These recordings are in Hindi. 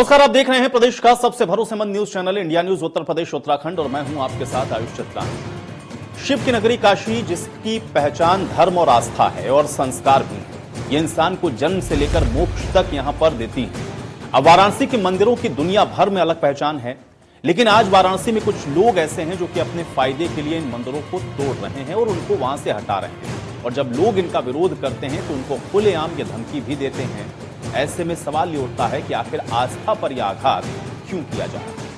नमस्कार, आप देख रहे हैं प्रदेश का सबसे भरोसेमंद news channel India news Uttar Pradesh Uttarakhand और मैं हूं आपके साथ आयुष चित्रानी। शिव की नगरी काशी, जिसकी पहचान धर्म और आस्था है और संस्कार भी है, ये इंसान को जन्म से लेकर मोक्ष तक यहां पर देती है। अब वाराणसी के मंदिरों की दुनिया भर में अलग पहचान है, लेकिन आज वाराणसी में कुछ लोग ऐसे हैं जो कि अपने फायदे के लिए इन मंदिरों को तोड़ रहे हैं और उनको वहां से हटा रहे हैं। और जब लोग इनका विरोध करते हैं तो उनको खुलेआम ये धमकी भी देते हैं। ऐसे में सवाल ये उठता है कि आखिर आस्था पर यह आघात क्यों किया जा रहा है।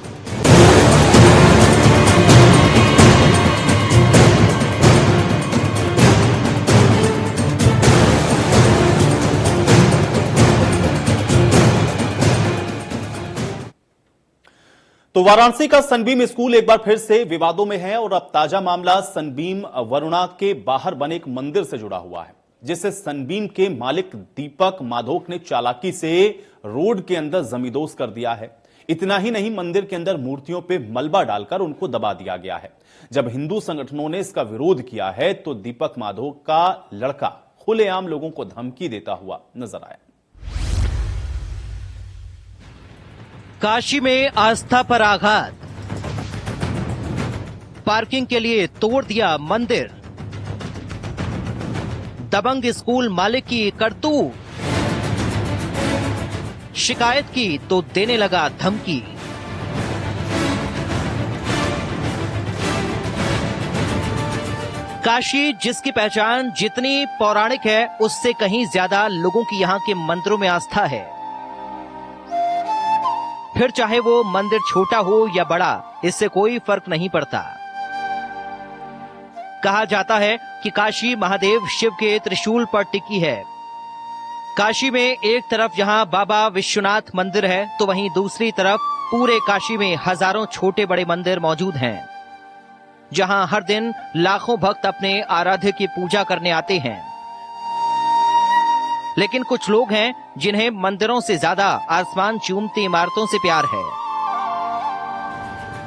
तो वाराणसी का सनबीम स्कूल एक बार फिर से विवादों में है और अब ताजा मामला सनबीम वरुणा के बाहर बने एक मंदिर से जुड़ा हुआ है, जिसे सनबीम के मालिक दीपक माधोक ने चालाकी से रोड के अंदर जमींदोज कर दिया है। इतना ही नहीं, मंदिर के अंदर मूर्तियों पे मलबा डालकर उनको दबा दिया गया है। जब हिंदू संगठनों ने इसका विरोध किया है तो दीपक माधोक का लड़का खुलेआम लोगों को धमकी देता हुआ नजर आया। काशी में आस्था पर आघात, पार्किंग के लिए तोड़ दिया मंदिर, दबंग स्कूल मालिक की करतूत, शिकायत की तो देने लगा धमकी। काशी, जिसकी पहचान जितनी पौराणिक है उससे कहीं ज्यादा लोगों की यहां के मंदिरों में आस्था है। फिर चाहे वो मंदिर छोटा हो या बड़ा, इससे कोई फर्क नहीं पड़ता। कहा जाता है कि काशी महादेव शिव के त्रिशूल पर टिकी है। काशी में एक तरफ जहां बाबा विश्वनाथ मंदिर है तो वहीं दूसरी तरफ पूरे काशी में हजारों छोटे बड़े मंदिर मौजूद हैं, जहां हर दिन लाखों भक्त अपने आराध्य की पूजा करने आते हैं। लेकिन कुछ लोग हैं जिन्हें मंदिरों से ज्यादा आसमान चूमती इमारतों से प्यार है।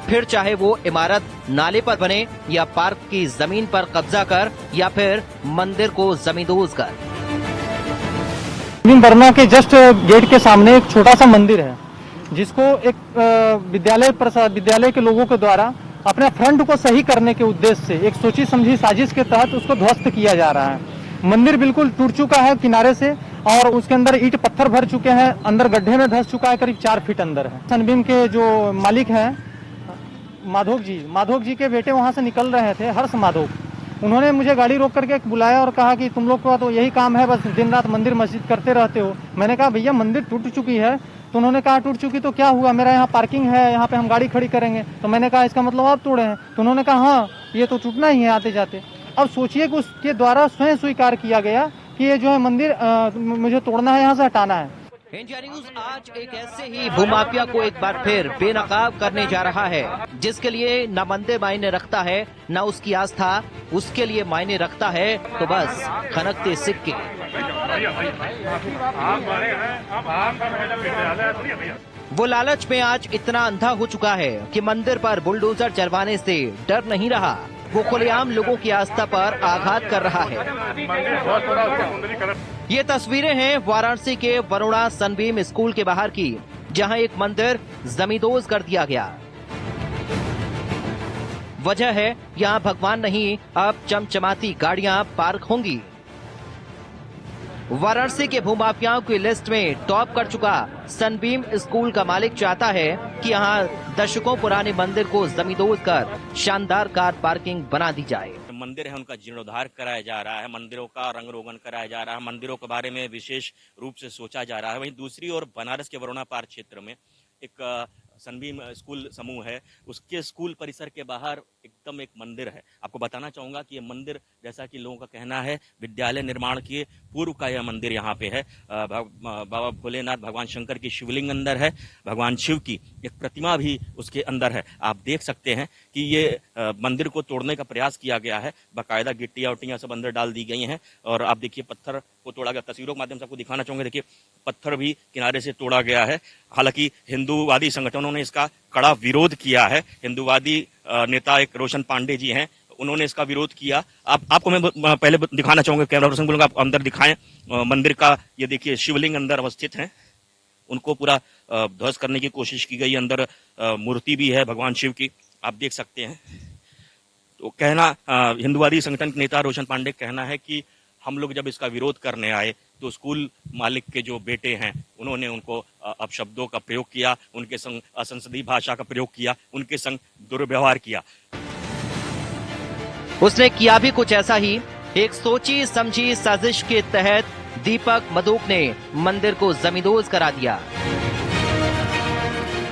फिर चाहे वो इमारत नाले पर बने या पार्क की जमीन पर कब्जा कर या फिर मंदिर को जमींदोज कर। वरुणा के जस्ट गेट के सामने एक छोटा सा मंदिर है, जिसको एक विद्यालय के लोगों के द्वारा अपने फ्रंट को सही करने के उद्देश्य से एक सोची समझी साजिश के तहत उसको ध्वस्त किया जा रहा है। मंदिर बिल्कुल टूट चुका है किनारे से और उसके अंदर ईंट पत्थर भर चुके हैं, अंदर गड्ढे में धंस चुका है, करीब 4 फीट अंदर है। सनबीम के जो मालिक हैं माधोक जी के बेटे वहां से निकल रहे थे, हर्ष माधोक। उन्होंने मुझे गाड़ी रोक करके बुलाया और कहा कि तुम लोग का तो यही काम है, बस दिन रात मंदिर मस्जिद करते रहते हो। मैंने कहा भैया मंदिर टूट चुकी है। तो उन्होंने कहा टूट चुकी तो क्या हुआ, मेरा यहाँ पार्किंग है, यहाँ पे हम गाड़ी खड़ी करेंगे। तो मैंने कहा इसका मतलब आप तोड़े हैं। तो उन्होंने कहा हाँ, ये तो टूटना ही है आते जाते। अब सोचिए कि उसके द्वारा स्वयं स्वीकार किया गया कि ये जो है मंदिर मुझे तोड़ना है, यहाँ से हटाना है। इंडिया न्यूज आज एक ऐसे ही भूमाफिया को एक बार फिर बेनकाब करने जा रहा है, जिसके लिए न मंदिर मायने रखता है न उसकी आस्था, उसके लिए मायने रखता है तो बस खनकते सिक्के। वो लालच में आज इतना अंधा हो चुका है कि मंदिर पर बुलडोजर चलवाने से डर नहीं रहा। वो खुलेआम लोगों की आस्था पर आघात कर रहा है। ये तस्वीरें हैं वाराणसी के वरुणा सनबीम स्कूल के बाहर की, जहां एक मंदिर जमींदोज कर दिया गया। वजह है यहां भगवान नहीं, अब चमचमाती गाड़ियां पार्क होंगी। वाराणसी के भूमाफियाओं की लिस्ट में टॉप कर चुका सनबीम स्कूल का मालिक चाहता है कि यहां दशकों पुराने मंदिर को जमींदोज कर शानदार कार पार्किंग बना दी जाए। मंदिर है उनका जीर्णोद्धार कराया जा रहा है, मंदिरों का रंग रोगन कराया जा रहा है, मंदिरों के बारे में विशेष रूप से सोचा जा रहा है। वहीं दूसरी ओर बनारस के वरुणा पार्क क्षेत्र में एक सनबीम स्कूल समूह है, उसके स्कूल परिसर के बाहर एकदम एक मंदिर है। आपको बताना चाहूंगा कि ये मंदिर, जैसा कि लोगों का कहना है, विद्यालय निर्माण के पूर्व का यह मंदिर यहाँ पे है। बाबा भोलेनाथ, भगवान शंकर की शिवलिंग अंदर है, भगवान शिव की एक प्रतिमा भी उसके अंदर है। आप देख सकते हैं कि ये मंदिर को तोड़ने का प्रयास किया गया है, बाकायदा गिट्टियां उट्टियां सब अंदर डाल दी गई हैं और आप देखिए पत्थर को तोड़ा गया। तस्वीरों के माध्यम से आपको दिखाना चाहूंगा, देखिए पत्थर भी किनारे से तोड़ा गया है। हालांकि हिंदूवादी संगठनों ने इसका कड़ा विरोध किया है। हिंदूवादी नेता एक रोशन पांडे जी हैं, उन्होंने इसका विरोध किया। आपको मैं पहले दिखाना चाहूंगा, कैमरा पर्सन बोलूंगा आप अंदर दिखाएं मंदिर का। ये देखिए शिवलिंग अंदर अवस्थित है। उनको पूरा ध्वस्त करने की कोशिश की गई। अंदर मूर्ति भी है भगवान शिव की, आप देख सकते हैं। तो कहना हिंदुवादी संगठन के नेता रोशन पांडे कहना है कि हम लोग जब इसका विरोध करने आए तो स्कूल मालिक के जो बेटे हैं उन्होंने उनको अपशब्दों का प्रयोग किया, उनके संग असंसदीय भाषा का प्रयोग किया, उनके संग दुर्व्यवहार किया। उसने किया भी कुछ ऐसा ही। एक सोची समझी साजिश के तहत दीपक मधोक ने मंदिर को जमींदोज करा दिया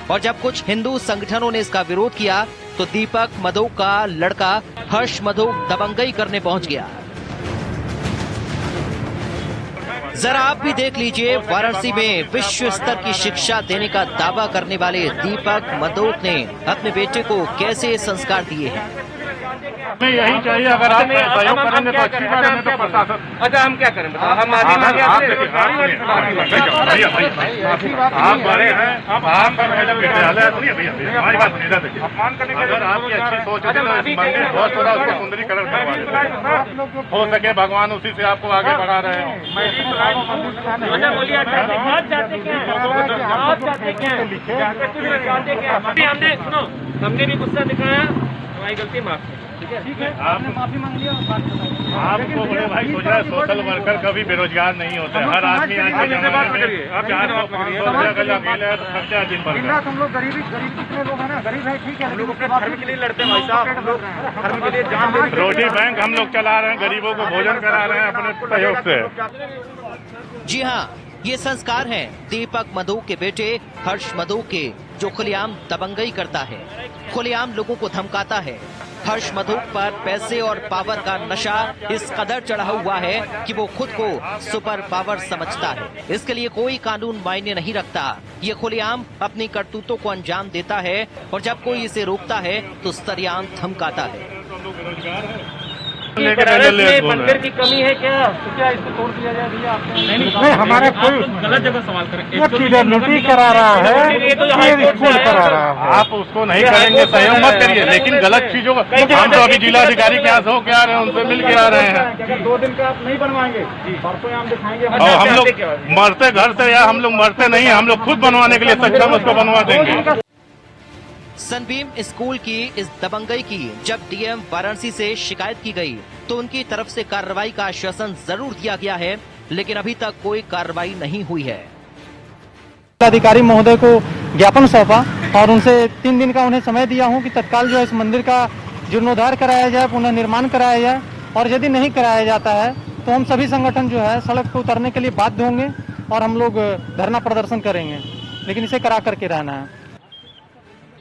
और जब कुछ हिंदू संगठनों ने इसका विरोध किया तो दीपक मधोक का लड़का हर्ष मधोक दबंगई करने पहुंच गया। जरा आप भी देख लीजिए, वाराणसी में विश्व स्तर की शिक्षा देने का दावा करने वाले दीपक मधोक ने अपने बेटे को कैसे संस्कार दिए हैं। हमें यही चाहिए, अगर आप सहयोग करेंगे तो अच्छी बात है, तो प्रशासन। अच्छा, हम क्या करें? हम आप बड़े हैं, अब आपका विद्यालय हमारी बात सुनिए। देखिए, अगर आपकी अच्छी सोच है तो मंदिर बहुत थोड़ा उसको सुंदरीकरण करवा दें, हो सके भगवान उसी से आपको आगे बढ़ा रहे हो। हमने भी गुस्सा दिखाया, हमारी गलती माफ ठीक है, आपने माफी मांग लिया। आपको बड़े भाई सोच रहे सोशल वर्कर कभी बेरोजगार नहीं होते, हर आदमी आज के जमाने में खर्चा दिन भर। हम लोग गरीब कितने लोग हैं ना, गरीब है ठीक है, हम लोग अपने धर्म के लिए लड़ते हैं भाई साहब, धर्म के लिए जान दे। रोटी बैंक हम लोग चला रहे हैं, गरीबों को भोजन करा रहे हैं अपने सहयोग से। जी हाँ, ये संस्कार हैं दीपक मधोक के बेटे हर्ष मधोक के, जो खुलेआम दबंगई करता है, खुलेआम लोगों को धमकाता है। हर्ष मधोक पर पैसे और पावर का नशा इस कदर चढ़ा हुआ है कि वो खुद को सुपर पावर समझता है। इसके लिए कोई कानून मायने नहीं रखता। ये खुलेआम अपनी करतूतों को अंजाम देता है और जब कोई इसे रोकता है तो सरेआम धमकाता है। मंदिर की कमी है क्या? तो क्या इसको तोड़ दिया जाए भैया? आपने नहीं, हमारे कोई गलत जगह सवाल करें। नोटिस करा रहा है, स्कूल करा रहा है। आप उसको नहीं करेंगे, सहयोग मत करिए, लेकिन गलत चीजों का हम तो अभी जिलाधिकारी के यहाँ से होके आ रहे हैं, उनसे मिल के आ रहे हैं। अगर 2 दिन का आप नहीं बनवाएंगे, परसों हम दिखाएंगे। और हम लोग मरते घर से, या हम लोग मरते नहीं, हम लोग खुद बनवाने के लिए सक्षम उसको बनवा देंगे। सनबीम स्कूल की इस दबंगई की जब डीएम वाराणसी से शिकायत की गई तो उनकी तरफ से कार्रवाई का आश्वासन जरूर दिया गया है, लेकिन अभी तक कोई कार्रवाई नहीं हुई है। अधिकारी महोदय को ज्ञापन सौंपा और उनसे 3 दिन का उन्हें समय दिया हूं कि तत्काल जो है इस मंदिर का जीर्णोद्धार कराया जाए, पुनर्निर्माण कराया जाए, और यदि नहीं कराया जाता है तो हम सभी संगठन जो है सड़क पर उतरने के लिए बाध्य होंगे और हम लोग धरना प्रदर्शन करेंगे, लेकिन इसे करा करके रहना है।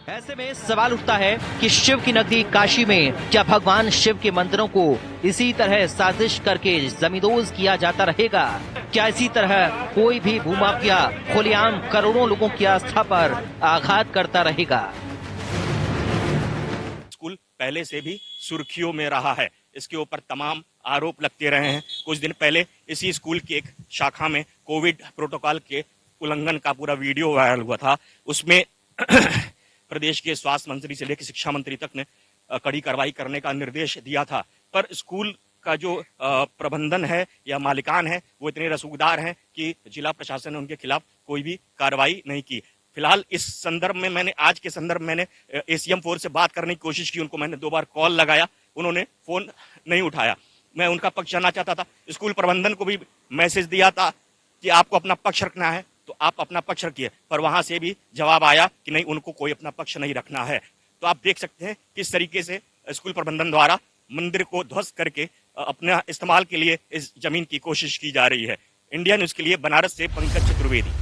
ऐसे में सवाल उठता है कि शिव की नगरी काशी में क्या भगवान शिव के मंदिरों को इसी तरह साजिश करके जमींदोज किया जाता रहेगा? क्या इसी तरह कोई भी भूमाफिया खुलेआम करोड़ों लोगों की आस्था पर आघात करता रहेगा? स्कूल पहले से भी सुर्खियों में रहा है, इसके ऊपर तमाम आरोप लगते रहे हैं। कुछ दिन पहले इसी स्कूल की एक शाखा में कोविड प्रोटोकॉल के उल्लंघन का पूरा वीडियो वायरल हुआ था। उसमें प्रदेश के स्वास्थ्य मंत्री से लेकर शिक्षा मंत्री तक ने कड़ी कार्रवाई करने का निर्देश दिया था, पर स्कूल का जो प्रबंधन है या मालिकान है वो इतने रसूखदार हैं कि जिला प्रशासन ने उनके खिलाफ कोई भी कार्रवाई नहीं की। फिलहाल इस संदर्भ में आज के संदर्भ में मैंने एसीएम 4 से बात करने की कोशिश की, उनको मैंने 2 बार कॉल लगाया, उन्होंने फोन नहीं उठाया। मैं उनका पक्ष जानना चाहता था, स्कूल प्रबंधन को भी मैसेज दिया था कि आपको अपना पक्ष रखना है तो आप अपना पक्ष रखिए, पर वहां से भी जवाब आया कि नहीं, उनको कोई अपना पक्ष नहीं रखना है। तो आप देख सकते हैं किस तरीके से स्कूल प्रबंधन द्वारा मंदिर को ध्वस्त करके अपने इस्तेमाल के लिए इस जमीन की कोशिश की जा रही है। इंडिया न्यूज के लिए बनारस से पंकज चतुर्वेदी।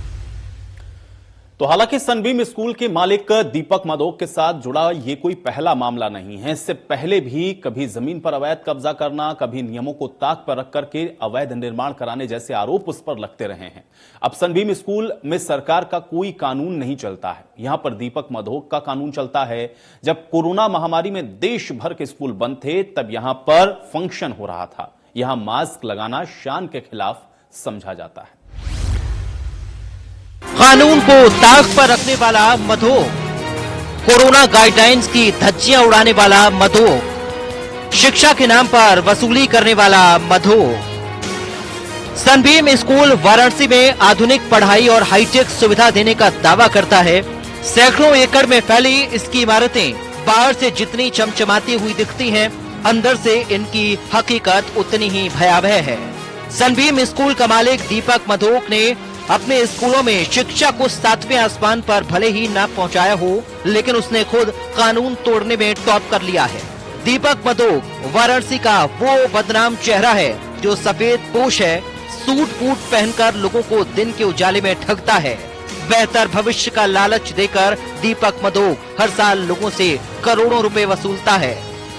तो हालांकि सनबीम स्कूल के मालिक दीपक मधोक के साथ जुड़ा ये कोई पहला मामला नहीं है। इससे पहले भी कभी जमीन पर अवैध कब्जा करना, कभी नियमों को ताक पर रख करके अवैध निर्माण कराने जैसे आरोप उस पर लगते रहे हैं। अब सनबीम स्कूल में सरकार का कोई कानून नहीं चलता है, यहां पर दीपक मधोक का कानून चलता है। जब कोरोना महामारी में देश भर के स्कूल बंद थे तब यहां पर फंक्शन हो रहा था। यहां मास्क लगाना शान के खिलाफ समझा जाता है। कानून को ताक पर रखने वाला मधोक, कोरोना गाइडलाइंस की धज्जियां उड़ाने वाला मधोक, शिक्षा के नाम पर वसूली करने वाला मधोक, सनबीम स्कूल वाराणसी में आधुनिक पढ़ाई और हाईटेक सुविधा देने का दावा करता है। सैकड़ों एकड़ में फैली इसकी इमारतें बाहर से जितनी चमचमाती हुई दिखती हैं, अंदर से इनकी हकीकत उतनी ही भयावह है। सनबीम स्कूल का मालिक दीपक मधोक ने अपने स्कूलों में शिक्षा को 7वें आसमान पर भले ही न पहुंचाया हो, लेकिन उसने खुद कानून तोड़ने में टॉप कर लिया है। दीपक मधोक वाराणसी का वो बदनाम चेहरा है जो सफेद पोश है, सूट बूट पहनकर लोगों को दिन के उजाले में ठगता है। बेहतर भविष्य का लालच देकर दीपक मधोक हर साल लोगों से करोड़ों रुपए वसूलता है।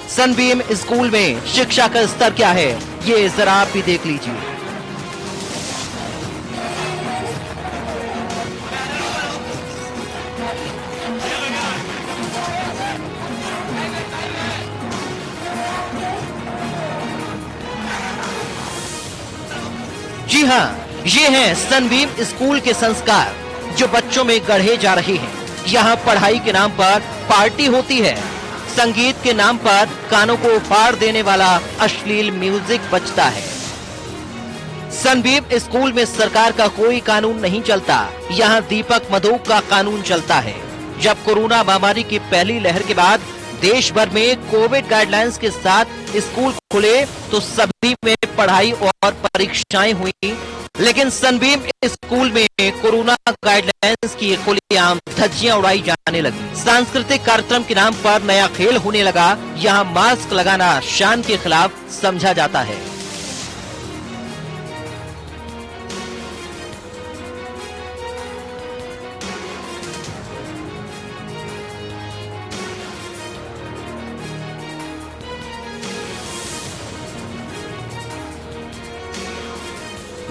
सनबीम स्कूल में शिक्षा का स्तर क्या है, ये जरा आप भी देख लीजिए। जी हाँ, ये हैं सनबीम स्कूल के संस्कार जो बच्चों में गढ़े जा रहे हैं। यहाँ पढ़ाई के नाम पर पार्टी होती है, संगीत के नाम पर कानों को फाड़ देने वाला अश्लील म्यूजिक बजता है। सनबीम स्कूल में सरकार का कोई कानून नहीं चलता, यहाँ दीपक मधोक का कानून चलता है। जब कोरोना महामारी की पहली लहर के बाद देश भर में कोविड गाइडलाइंस के साथ स्कूल खुले तो सभी में पढ़ाई और परीक्षाएं हुई, लेकिन सनबीम स्कूल में कोरोना गाइडलाइंस की खुलेआम धज्जियां उड़ाई जाने लगी। सांस्कृतिक कार्यक्रम के नाम पर नया खेल होने लगा। यहाँ मास्क लगाना शान के खिलाफ समझा जाता है।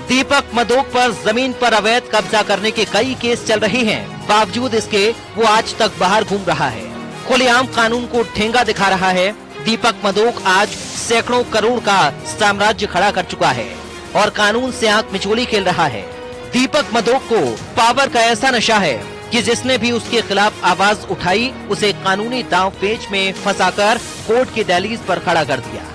दीपक मधोक पर जमीन पर अवैध कब्जा करने के कई केस चल रहे हैं, बावजूद इसके वो आज तक बाहर घूम रहा है, खुलेआम कानून को ठेंगा दिखा रहा है। दीपक मधोक आज सैकड़ों करोड़ का साम्राज्य खड़ा कर चुका है और कानून से आंख मिचोली खेल रहा है। दीपक मधोक को पावर का ऐसा नशा है कि जिसने भी उसके खिलाफ आवाज उठाई उसे कानूनी दांव पेच में फंसाकर कोर्ट की दहलीज पर खड़ा कर दिया।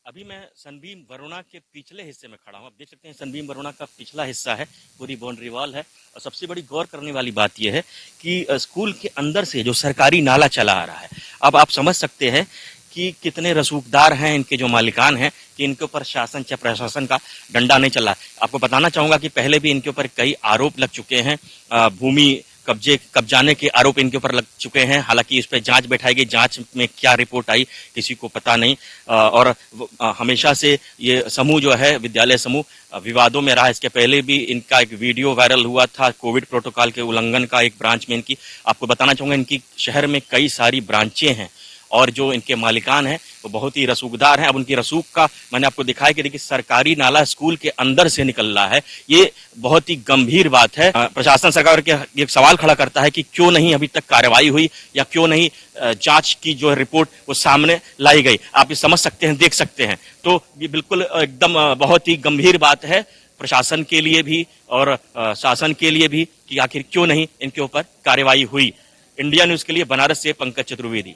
अभी मैं सनबीम वरुणा के पिछले हिस्से में खड़ा हूँ। आप देख सकते हैं सनबीम वरुणा का पिछला हिस्सा है, पूरी बाउंड्री वॉल है। और सबसे बड़ी गौर करने वाली बात यह है कि स्कूल के अंदर से जो सरकारी नाला चला आ रहा है, अब आप समझ सकते हैं कि कितने रसूखदार हैं इनके जो मालिकान हैं कि इनके ऊपर शासन या प्रशासन का डंडा नहीं चला। आपको बताना चाहूंगा कि पहले भी इनके ऊपर कई आरोप लग चुके हैं, भूमि कब्जाने के आरोप इनके ऊपर लग चुके हैं। हालांकि इस पर जांच बैठाई गई, जांच में क्या रिपोर्ट आई किसी को पता नहीं। और हमेशा से ये समूह जो है विद्यालय समूह विवादों में रहा। इसके पहले भी इनका एक वीडियो वायरल हुआ था कोविड प्रोटोकॉल के उल्लंघन का, एक ब्रांच में इनकी। आपको बताना चाहूंगा इनकी शहर में कई सारी ब्रांचें हैं और जो इनके मालिकान हैं वो बहुत ही रसूखदार हैं। अब उनकी रसूख का मैंने आपको दिखाया कि देखिए सरकारी नाला स्कूल के अंदर से निकल रहा है। ये बहुत ही गंभीर बात है। प्रशासन सरकार के एक सवाल खड़ा करता है कि क्यों नहीं अभी तक कार्रवाई हुई या क्यों नहीं जांच की जो रिपोर्ट वो सामने लाई गई। आप ये समझ सकते हैं, देख सकते हैं। तो ये बिल्कुल एकदम बहुत ही गंभीर बात है प्रशासन के लिए भी और शासन के लिए भी कि आखिर क्यों नहीं इनके ऊपर कार्रवाई हुई। इंडिया न्यूज के लिए बनारस से पंकज चतुर्वेदी।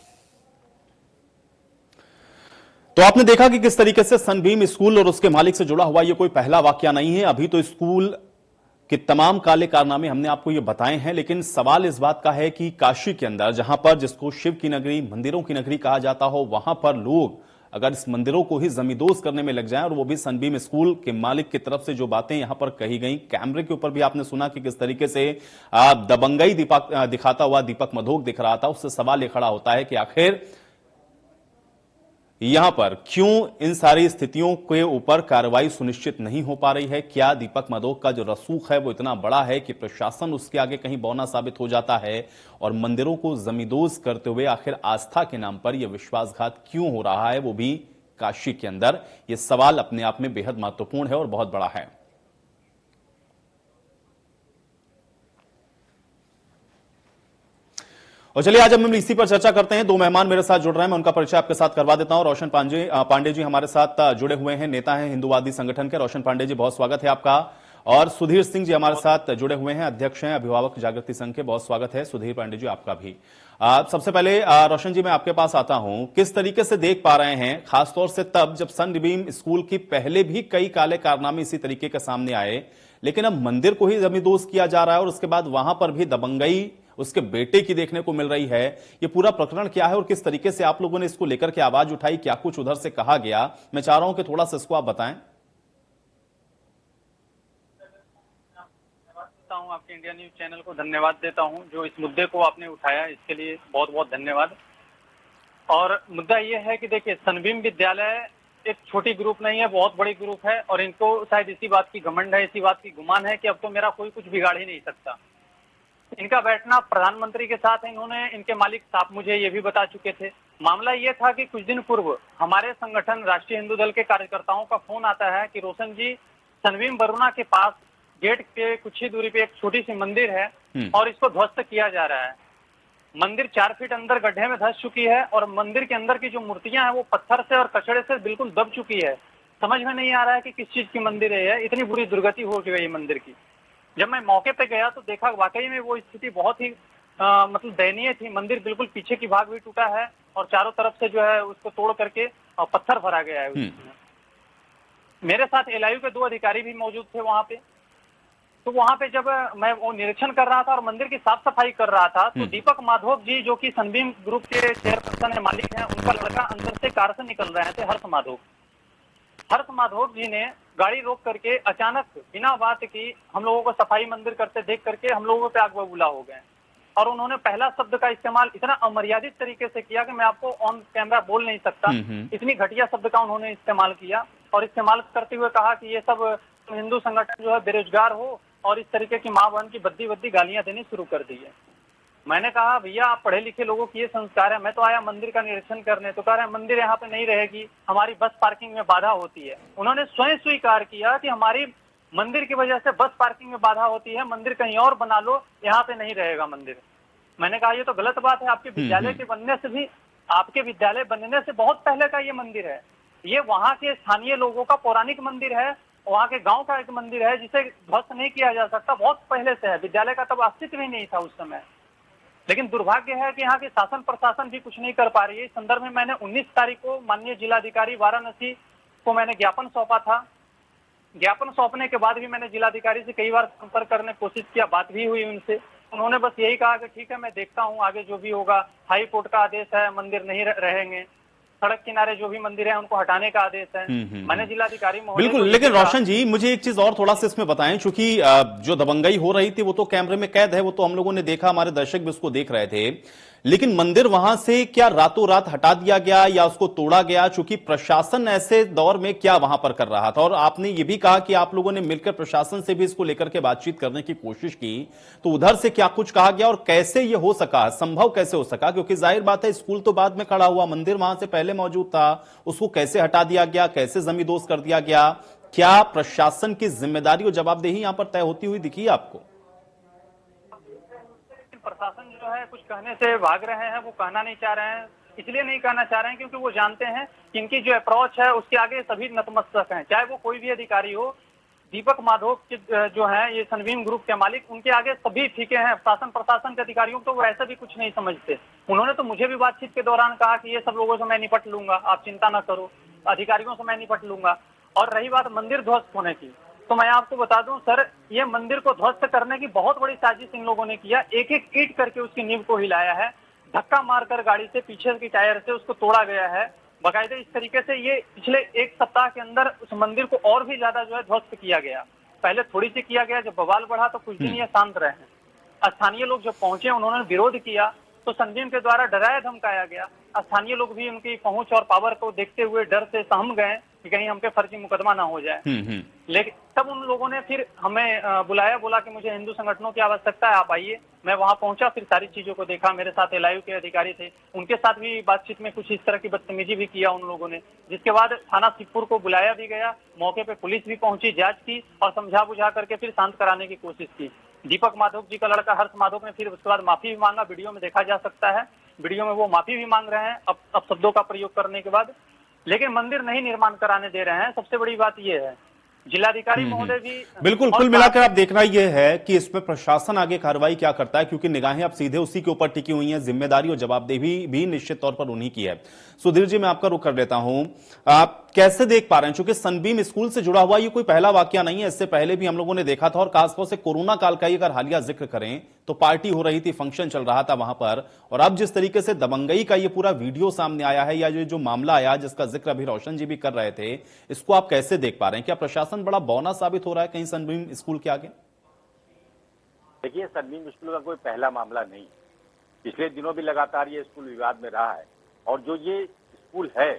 तो आपने देखा कि किस तरीके से सनबीम स्कूल और उसके मालिक से जुड़ा हुआ ये कोई पहला वाकया नहीं है। अभी तो स्कूल के तमाम काले कारनामे हमने आपको ये बताए हैं, लेकिन सवाल इस बात का है कि काशी के अंदर जहां पर जिसको शिव की नगरी, मंदिरों की नगरी कहा जाता हो, वहां पर लोग अगर इस मंदिरों को ही जमींदोज करने में लग जाएं, और वो भी सनबीम स्कूल के मालिक की तरफ से जो बातें यहां पर कही गई, कैमरे के ऊपर भी आपने सुना कि किस तरीके से दबंगई दिखाता हुआ दीपक मधोक दिख रहा था। उससे सवाल ये खड़ा होता है कि आखिर यहां पर क्यों इन सारी स्थितियों के ऊपर कार्रवाई सुनिश्चित नहीं हो पा रही है। क्या दीपक मधोक का जो रसूख है वो इतना बड़ा है कि प्रशासन उसके आगे कहीं बौना साबित हो जाता है, और मंदिरों को जमींदोज करते हुए आखिर आस्था के नाम पर यह विश्वासघात क्यों हो रहा है, वो भी काशी के अंदर। यह सवाल अपने आप में बेहद महत्वपूर्ण है और बहुत बड़ा है। और चलिए आज हम इसी पर चर्चा करते हैं। दो मेहमान मेरे साथ जुड़ रहे हैं, मैं उनका परिचय आपके साथ करवा देता हूं। रोशन पांडे जी हमारे साथ जुड़े हुए हैं, नेता हैं हिंदूवादी संगठन के। रोशन पांडे जी, बहुत स्वागत है आपका। और सुधीर सिंह जी हमारे साथ जुड़े हुए हैं, अध्यक्ष हैं अभिभावक जागृति संघ के। बहुत स्वागत है सुधीर पांडे जी, आपका भी। सबसे पहले रोशन जी मैं आपके पास आता हूं, किस तरीके से देख पा रहे हैं, खासतौर से तब जब सनबीम स्कूल की पहले भी कई काले कारनामे इसी तरीके के सामने आए, लेकिन अब मंदिर को ही जमींदोज किया जा रहा है और उसके बाद वहां पर भी दबंगई उसके बेटे की देखने को मिल रही है। ये पूरा प्रकरण क्या है और किस तरीके से आप लोगों ने इसको लेकर के आवाज उठाई, क्या कुछ उधर से कहा गया? मैं चाह रहा हूं कि थोड़ा सा इसको आप बताएं। आपके इंडिया न्यूज चैनल को धन्यवाद देता हूं, जो इस मुद्दे को आपने उठाया, इसके लिए बहुत बहुत धन्यवाद। और मुद्दा ये है कि देखिए, सनबीम विद्यालय एक छोटी ग्रुप नहीं है, बहुत बड़ी ग्रुप है और इनको शायद इसी बात की घमंड है, इसी बात की गुमान है कि अब तो मेरा कोई कुछ बिगाड़ ही नहीं सकता। इनका बैठना प्रधानमंत्री के साथ है, इन्होंने, इनके मालिक साहब मुझे ये भी बता चुके थे। मामला ये था कि कुछ दिन पूर्व हमारे संगठन राष्ट्रीय हिंदू दल के कार्यकर्ताओं का फोन आता है कि रोशन जी, सनबीम बरुणा के पास गेट के कुछ ही दूरी पे एक छोटी सी मंदिर है और इसको ध्वस्त किया जा रहा है। मंदिर 4 फीट अंदर गड्ढे में धंस चुकी है और मंदिर के अंदर की जो मूर्तियां हैं वो पत्थर से और कचड़े से बिल्कुल दब चुकी है। समझ में नहीं आ रहा है कि किस चीज की मंदिर है, इतनी बुरी दुर्गति हो गई मंदिर की। जब मैं मौके पे गया तो देखा वाकई में वो स्थिति बहुत ही मतलब दयनीय थी। मंदिर बिल्कुल पीछे की भाग भी टूटा है और चारों तरफ से जो है उसको तोड़ करके पत्थर भरा गया है उसमें। मेरे साथ एलआईयू के 2 अधिकारी भी मौजूद थे वहां पे। तो वहां पे जब मैं वो निरीक्षण कर रहा था और मंदिर की साफ सफाई कर रहा था तो दीपक माधव जी, जो कि सनबीम ग्रुप के चेयरपर्सन है, मालिक हैं, उनका लड़का अंदर से कार से निकल रहे थे, हर्ष माधव जी ने गाड़ी रोक करके अचानक बिना बात की हम लोगों को सफाई मंदिर करते देख करके हम लोगों पे आग बबूला हो गए और उन्होंने पहला शब्द का इस्तेमाल इतना अमर्यादित तरीके से किया कि मैं आपको ऑन कैमरा बोल नहीं सकता। इतनी घटिया शब्द का उन्होंने इस्तेमाल किया और इस्तेमाल करते हुए कहा कि ये सब हिंदू संगठन जो है बेरोजगार हो और इस तरीके की मां बहन की बद्दी गालियां देनी शुरू कर दी है। मैंने कहा भैया, आप पढ़े लिखे लोगों की ये संस्कार है, मैं तो आया मंदिर का निरीक्षण करने। तो कह रहे हैं मंदिर यहाँ पे नहीं रहेगी, हमारी बस पार्किंग में बाधा होती है। उन्होंने स्वयं स्वीकार किया कि हमारी मंदिर की वजह से बस पार्किंग में बाधा होती है, मंदिर कहीं और बना लो, यहाँ पे नहीं रहेगा मंदिर। मैंने कहा ये तो गलत बात है, आपके विद्यालय के बनने से भी, आपके विद्यालय बनने से बहुत पहले का ये मंदिर है। ये वहाँ के स्थानीय लोगों का पौराणिक मंदिर है, वहाँ के गांव का एक मंदिर है जिसे ध्वस्त नहीं किया जा सकता, बहुत पहले से है। विद्यालय का तब अस्तित्व ही नहीं था उस समय। लेकिन दुर्भाग्य है कि यहाँ के शासन प्रशासन भी कुछ नहीं कर पा रही है। इस संदर्भ में मैंने 19 तारीख को माननीय जिलाधिकारी वाराणसी को मैंने ज्ञापन सौंपा था। ज्ञापन सौंपने के बाद भी मैंने जिलाधिकारी से कई बार संपर्क करने की कोशिश किया, बात भी हुई उनसे। उन्होंने बस यही कहा कि ठीक है, मैं देखता हूँ आगे जो भी होगा। हाई कोर्ट का आदेश है, मंदिर नहीं रहेंगे, सड़क किनारे जो भी मंदिर है उनको हटाने का आदेश है। मैंने जिलाधिकारी बिल्कुल, लेकिन रोशन जी मुझे एक चीज और थोड़ा सा इसमें बताएं, चूंकि जो दबंगई हो रही थी वो तो कैमरे में कैद है, वो तो हम लोगों ने देखा, हमारे दर्शक भी उसको देख रहे थे। लेकिन मंदिर वहां से क्या रातों रात हटा दिया गया या उसको तोड़ा गया? चूंकि प्रशासन ऐसे दौर में क्या वहां पर कर रहा था, और आपने ये भी कहा कि आप लोगों ने मिलकर प्रशासन से भी इसको लेकर के बातचीत करने की कोशिश की, तो उधर से क्या कुछ कहा गया और कैसे ये हो सका, संभव कैसे हो सका? क्योंकि जाहिर बात है स्कूल तो बाद में खड़ा हुआ, मंदिर वहां से पहले मौजूद था, उसको कैसे हटा दिया गया, कैसे जमींदोज कर दिया गया? क्या प्रशासन की जिम्मेदारी और जवाबदेही यहां पर तय होती हुई दिखी आपको? प्रशासन जो है कुछ कहने से भाग रहे हैं, वो कहना नहीं चाह रहे हैं। इसलिए नहीं कहना चाह रहे हैं क्योंकि वो जानते हैं कि इनकी जो अप्रोच है उसके आगे सभी नतमस्तक हैं, चाहे वो कोई भी अधिकारी हो। दीपक माधव जो है ये सनबीम ग्रुप के मालिक, उनके आगे सभी फीके हैं। शासन प्रशासन के अधिकारियों को वो ऐसा भी कुछ नहीं समझते। उन्होंने तो मुझे भी बातचीत के दौरान कहा कि ये सब लोगों से मैं निपट लूंगा, आप चिंता न करो, अधिकारियों से मैं निपट लूंगा। और रही बात मंदिर ध्वस्त होने की, तो मैं आपको बता दूं सर, ये मंदिर को ध्वस्त करने की बहुत बड़ी साजिश इन लोगों ने किया। एक एक ईंट करके उसकी नींव को हिलाया है, धक्का मारकर गाड़ी से पीछे की टायर से उसको तोड़ा गया है बकायदे। इस तरीके से ये पिछले 1 सप्ताह के अंदर उस मंदिर को और भी ज्यादा जो है ध्वस्त किया गया। पहले थोड़ी सी किया गया, जब बवाल बढ़ा तो कुछ दिन ये शांत रहे हैं। स्थानीय लोग जब पहुंचे, उन्होंने विरोध किया तो सनबीम के द्वारा डराया धमकाया गया। स्थानीय लोग भी उनकी पहुंच और पावर को देखते हुए डर से सहम गए कि कहीं हम पे फर्जी मुकदमा ना हो जाए। लेकिन तब उन लोगों ने फिर हमें बुलाया, बोला कि मुझे हिंदू संगठनों की आवश्यकता है, आप आइए। मैं वहां पहुंचा, फिर सारी चीजों को देखा। मेरे साथ एलआईयू के अधिकारी थे, उनके साथ भी बातचीत में कुछ इस तरह की बदतमीजी भी किया उन लोगों ने, जिसके बाद थाना शिवपुर को बुलाया भी गया। मौके पे पुलिस भी पहुंची, जांच की और समझा बुझा करके फिर शांत कराने की कोशिश की। दीपक माधव जी का लड़का हर्ष माधव ने फिर उसके बाद माफी भी मांगा, वीडियो में देखा जा सकता है। वीडियो में वो माफी भी मांग रहे हैं अब शब्दों का प्रयोग करने के बाद। लेकिन मंदिर नहीं निर्माण कराने दे रहे हैं। सबसे बड़ी बात यह है, जिलाधिकारी महोदय भी बिल्कुल, कुल मिलाकर आप देखना यह है कि इसमें प्रशासन आगे कार्रवाई क्या करता है, क्योंकि निगाहें अब सीधे उसी के ऊपर टिकी हुई हैं। जिम्मेदारी और जवाबदेही भी निश्चित तौर पर उन्हीं की है। सुधीर जी, मैं आपका रुख कर लेता हूं, आप कैसे देख पा रहे हैं? क्योंकि सनबीम स्कूल से जुड़ा हुआ ये कोई पहला वाकया नहीं है, इससे पहले भी हम लोगों ने देखा था। और खासतौर से कोरोना काल का अगर हालिया जिक्र करें तो पार्टी हो रही थी, फंक्शन चल रहा था वहां पर, और अब जिस तरीके से दबंगई का ये पूरा वीडियो सामने आया है, या ये जो मामला आया जिसका जिक्र अभी रोशन जी भी कर रहे थे, इसको आप कैसे देख पा रहे हैं? क्या प्रशासन बड़ा बौना साबित हो रहा है कहीं सनबीम स्कूल के आगे? देखिए, सनबीम स्कूल का कोई पहला मामला नहीं। पिछले दिनों भी लगातार ये स्कूल विवाद में रहा है, और जो ये स्कूल है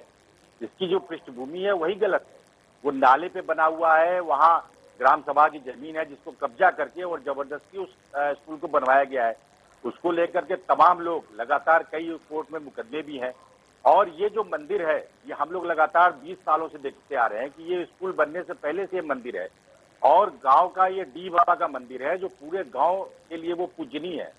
इसकी जो पृष्ठभूमि है वही गलत है। वो नाले पे बना हुआ है, वहाँ ग्राम सभा की जमीन है जिसको कब्जा करके और जबरदस्ती उस स्कूल को बनवाया गया है। उसको लेकर के तमाम लोग लगातार कई कोर्ट में मुकदमे भी हैं। और ये जो मंदिर है ये हम लोग लगातार 20 सालों से देखते आ रहे हैं कि ये स्कूल बनने से पहले से ये मंदिर है, और गांव का ये डी बाबा का मंदिर है जो पूरे गांव के लिए वो पूजनीय है।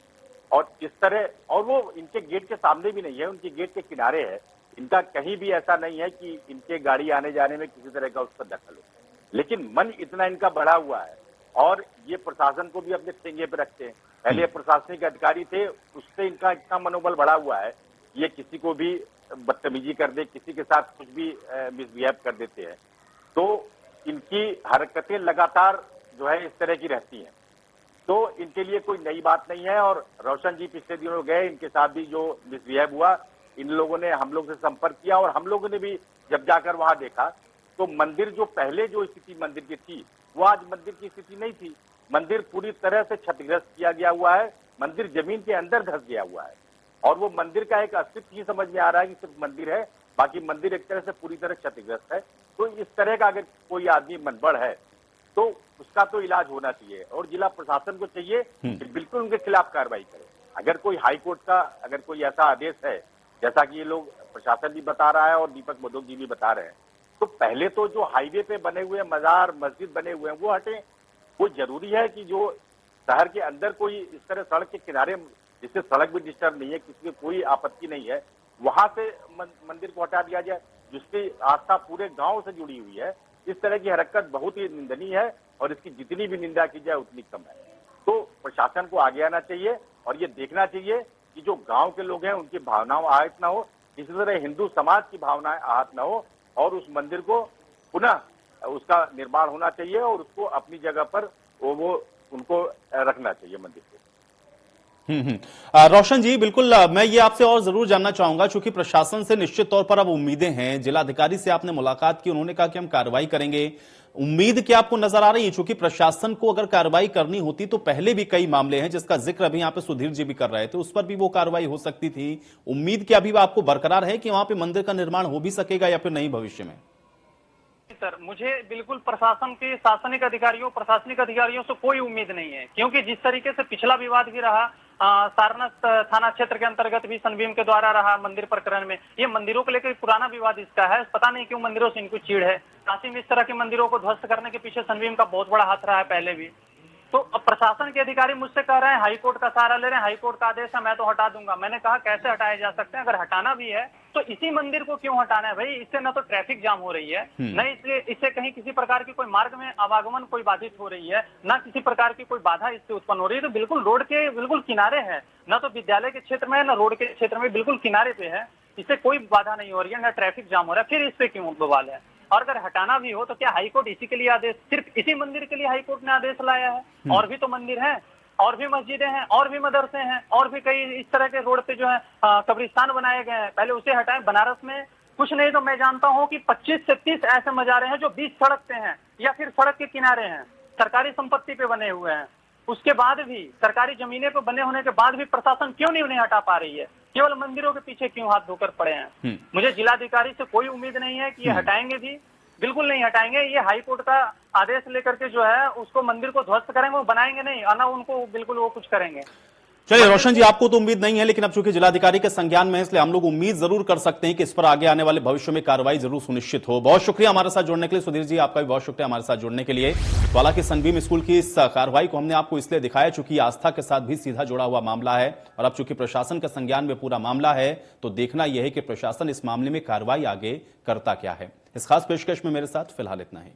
और इस तरह, और वो इनके गेट के सामने भी नहीं है, उनके गेट के किनारे है। इनका कहीं भी ऐसा नहीं है कि इनके गाड़ी आने जाने में किसी तरह का उस पर दखल हो, लेकिन मन इतना इनका बढ़ा हुआ है। और ये प्रशासन को भी अपने ठेंगे पे रखते हैं। पहले प्रशासनिक अधिकारी थे, उससे इनका इतना मनोबल बढ़ा हुआ है, ये किसी को भी बदतमीजी कर दे, किसी के साथ कुछ भी मिसबिहेव कर देते हैं। तो इनकी हरकतें लगातार जो है इस तरह की रहती हैं, तो इनके लिए कोई नई बात नहीं है। और रोशन जी पिछले दिनों गए, इनके साथ भी जो मिसबिहेव हुआ, इन लोगों ने हम लोग से संपर्क किया, और हम लोगों ने भी जब जाकर वहां देखा तो मंदिर जो पहले जो स्थिति मंदिर की थी वो आज मंदिर की स्थिति नहीं थी। मंदिर पूरी तरह से क्षतिग्रस्त किया गया हुआ है, मंदिर जमीन के अंदर धंस गया हुआ है, और वो मंदिर का एक अस्तित्व ही समझ में आ रहा है कि सिर्फ मंदिर है, बाकी मंदिर एक तरह से पूरी तरह क्षतिग्रस्त है। तो इस तरह का अगर कोई आदमी मनबड़ है तो उसका तो इलाज होना चाहिए, और जिला प्रशासन को चाहिए कि बिल्कुल उनके खिलाफ कार्रवाई करे। अगर कोई हाईकोर्ट का अगर कोई ऐसा आदेश है, जैसा कि ये लोग प्रशासन भी बता रहा है और दीपक मधोक जी भी बता रहे हैं, तो पहले तो जो हाईवे पे बने हुए मजार मस्जिद बने हुए हैं वो हटे। वो जरूरी है कि जो शहर के अंदर कोई इस तरह सड़क के किनारे, जिससे सड़क भी डिस्टर्ब नहीं है, किसी को कोई आपत्ति नहीं है, वहां से मंदिर को हटा दिया जाए, जिसकी आस्था पूरे गांव से जुड़ी हुई है। इस तरह की हरकत बहुत ही निंदनीय है, और इसकी जितनी भी निंदा की जाए उतनी कम है। तो प्रशासन को आगे आना चाहिए और ये देखना चाहिए कि जो गांव के लोग हैं उनकी भावनाओं आहत न हो, इसी तरह हिंदू समाज की भावनाएं आहत न हो, और उस मंदिर को पुनः उसका निर्माण होना चाहिए, और उसको अपनी जगह पर वो उनको रखना चाहिए मंदिर को। रोशन जी, बिल्कुल, मैं ये आपसे और जरूर जानना चाहूंगा, चूंकि प्रशासन से निश्चित तौर पर अब उम्मीदें हैं। जिलाधिकारी से आपने मुलाकात की, उन्होंने कहा कि हम कार्रवाई करेंगे। उम्मीद क्या आपको नजर आ रही है? चूंकि प्रशासन को अगर कार्रवाई करनी होती तो पहले भी कई मामले हैं जिसका जिक्र अभी यहाँ पे सुधीर जी भी कर रहे थे, उस पर भी वो कार्रवाई हो सकती थी। उम्मीद क्या अभी आपको बरकरार है कि वहां पे मंदिर का निर्माण हो भी सकेगा या फिर नहीं भविष्य में? सर, मुझे बिल्कुल प्रशासन के प्रशासनिक अधिकारियों से कोई उम्मीद नहीं है, क्योंकि जिस तरीके से पिछला विवाद भी रहा, सारनाथ थाना क्षेत्र के अंतर्गत भी सनबीम के द्वारा रहा मंदिर प्रकरण में, ये मंदिरों को लेकर पुराना विवाद इसका है। पता नहीं क्यों मंदिरों से इनको चिढ़ है। काशी में इस तरह के मंदिरों को ध्वस्त करने के पीछे सनबीम का बहुत बड़ा हाथ रहा है पहले भी। तो अब प्रशासन के अधिकारी मुझसे कह रहे हैं, हाईकोर्ट का सहारा ले रहे हैं, हाईकोर्ट का आदेश है मैं तो हटा दूंगा। मैंने कहा कैसे हटाए जा सकते हैं? अगर हटाना भी है तो इसी मंदिर को क्यों हटाना है भाई? इससे ना तो ट्रैफिक जाम हो रही है, न इसलिए इससे कहीं किसी प्रकार की कोई मार्ग में आवागमन कोई बाधित हो रही है, ना किसी प्रकार की कोई बाधा इससे उत्पन्न हो रही है। तो बिल्कुल रोड के बिल्कुल किनारे है, ना तो विद्यालय के क्षेत्र में है, ना रोड के क्षेत्र में, बिल्कुल किनारे पे है। इससे कोई बाधा नहीं हो रही है, ना ट्रैफिक जाम हो रहा है, फिर इस पे क्यों बवाल है? और अगर हटाना भी हो तो क्या हाईकोर्ट इसी के लिए आदेश, सिर्फ इसी मंदिर के लिए हाईकोर्ट ने आदेश लाया है? और भी तो मंदिर हैं, और भी मस्जिदें हैं, और भी मदरसे हैं, और भी कई इस तरह के रोड पे जो है कब्रिस्तान बनाए गए हैं। पहले उसे हटाएं। बनारस में कुछ नहीं तो मैं जानता हूँ कि 25 से 30 ऐसे मजारे हैं जो बीच सड़क पे हैं या फिर सड़क के किनारे हैं, सरकारी संपत्ति पे बने हुए हैं। उसके बाद भी सरकारी जमीने पे बने होने के बाद भी प्रशासन क्यों नहीं उन्हें हटा पा रही है? केवल मंदिरों के पीछे क्यों हाथ धोकर पड़े हैं? मुझे जिलाधिकारी से कोई उम्मीद नहीं है कि ये हटाएंगे भी, बिल्कुल नहीं हटाएंगे। ये हाईकोर्ट का आदेश लेकर के जो है उसको मंदिर को ध्वस्त करेंगे, वो बनाएंगे नहीं, ना उनको बिल्कुल वो कुछ करेंगे। चलिए रोशन जी, आपको तो उम्मीद नहीं है, लेकिन अब चूंकि जिलाधिकारी के संज्ञान में है इसलिए हम लोग उम्मीद जरूर कर सकते हैं कि इस पर आगे आने वाले भविष्य में कार्रवाई जरूर सुनिश्चित हो। बहुत शुक्रिया हमारे साथ जुड़ने के लिए सुधीर जी, आपका भी बहुत शुक्रिया हमारे साथ जुड़ने के लिए। हालांकि सनबीम स्कूल की इस कार्रवाई को हमने आपको इसलिए दिखाया चूंकि आस्था के साथ भी सीधा जुड़ा हुआ मामला है, और अब चूंकि प्रशासन के संज्ञान में पूरा मामला है तो देखना यह है कि प्रशासन इस मामले में कार्रवाई आगे करता क्या है। इस खास पेशकश में मेरे साथ फिलहाल इतना ही।